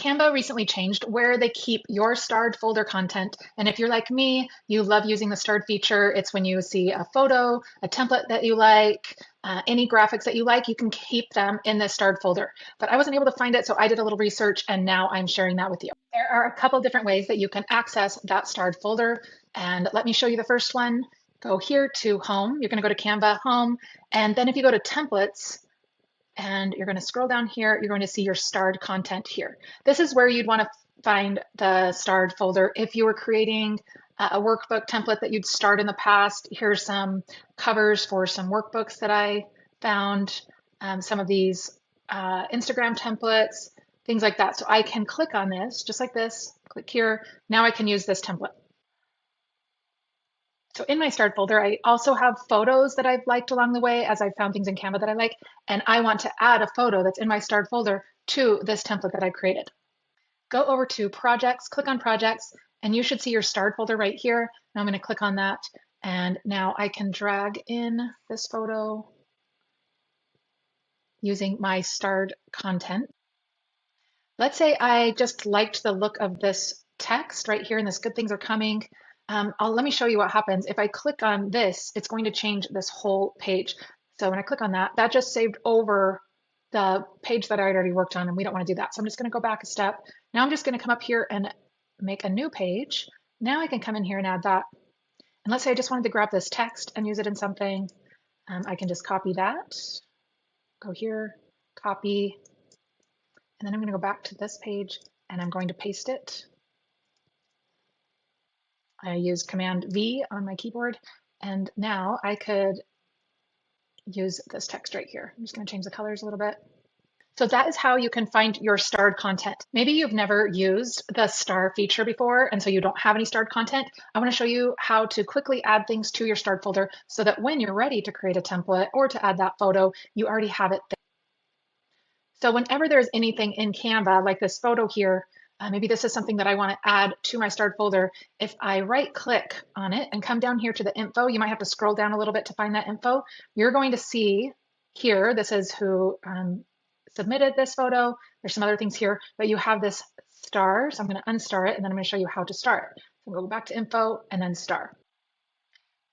Canva recently changed where they keep your starred folder content. And if you're like me, you love using the starred feature. It's when you see a photo, a template that you like, any graphics that you like, you can keep them in this starred folder. But I wasn't able to find it, so I did a little research and now I'm sharing that with you. There are a couple different ways that you can access that starred folder. And let me show you the first one. Go here to Home. You're going to go to Canva Home. And then if you go to Templates, and you're going to scroll down here, you're going to see your starred content here. This is where you'd want to find the starred folder. If you were creating a workbook template that you'd starred in the past, here's some covers for some workbooks that I found, some of these Instagram templates, things like that. So I can click on this, just like this, click here. Now I can use this template. So in my starred folder, I also have photos that I've liked along the way as I've found things in Canva that I like, and I want to add a photo that's in my starred folder to this template that I created. Go over to Projects, click on Projects, and you should see your starred folder right here. Now I'm going to click on that, and now I can drag in this photo using my starred content. Let's say I just liked the look of this text right here, and this good things are coming. Let me show you what happens. If I click on this, it's going to change this whole page. So when I click on that, that just saved over the page that I had already worked on, and we don't want to do that. So I'm just going to go back a step. Now I'm just going to come up here and make a new page. Now I can come in here and add that. And let's say I just wanted to grab this text and use it in something. I can just copy that, go here, copy, and then I'm going to go back to this page and I'm going to paste it. I use Command V on my keyboard, and now I could use this text right here. I'm just going to change the colors a little bit. So that is how you can find your starred content. Maybe you've never used the star feature before, and so you don't have any starred content. I want to show you how to quickly add things to your starred folder so that when you're ready to create a template or to add that photo, you already have it there. So whenever there's anything in Canva, like this photo here, maybe this is something that I want to add to my starred folder. If I right click on it and come down here to the info, you might have to scroll down a little bit to find that info. You're going to see here, this is who submitted this photo. There's some other things here, but you have this star. So I'm going to unstar it, and then I'm going to show you how to star it. So we'll go back to info and then star.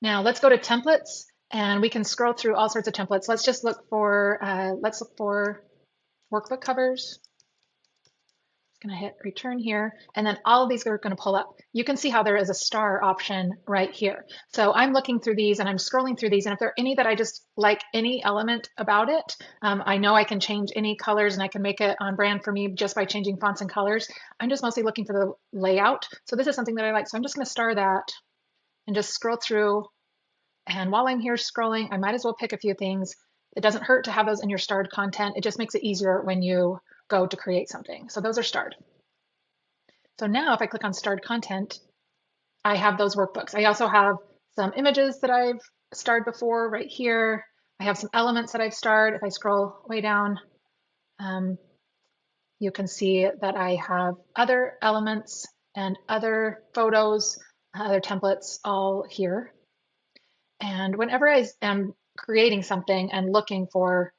Now let's go to templates, and we can scroll through all sorts of templates. Let's just look for, workbook covers. Going to hit return here, and then all of these are going to pull up. You can see how there is a star option right here. So I'm looking through these and I'm scrolling through these, and if there are any that I just like any element about it, I know I can change any colors and I can make it on brand for me just by changing fonts and colors. I'm just mostly looking for the layout. So this is something that I like. So I'm just going to star that and just scroll through. And while I'm here scrolling, I might as well pick a few things. It doesn't hurt to have those in your starred content. It just makes it easier when you go to create something. So those are starred. So now if I click on starred content, I have those workbooks. I also have some images that I've starred before right here. I have some elements that I've starred. If I scroll way down, you can see that I have other elements and other photos, other templates all here. And whenever I am creating something and looking for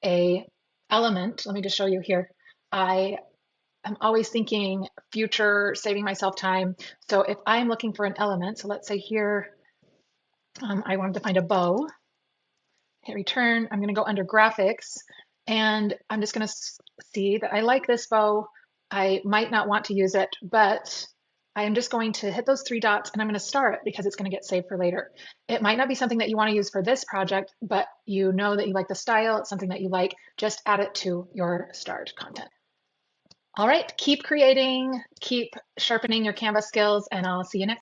a element, let me just show you here. I am always thinking future, saving myself time. So if I'm looking for an element, so let's say here, I wanted to find a bow, hit return, I'm going to go under graphics, and I'm just going to see that I like this bow. I might not want to use it, but I am just going to hit those three dots and I'm going to star it because it's going to get saved for later. It might not be something that you want to use for this project, but you know that you like the style, it's something that you like, just add it to your starred content. All right, keep creating, keep sharpening your Canva skills, and I'll see you next time.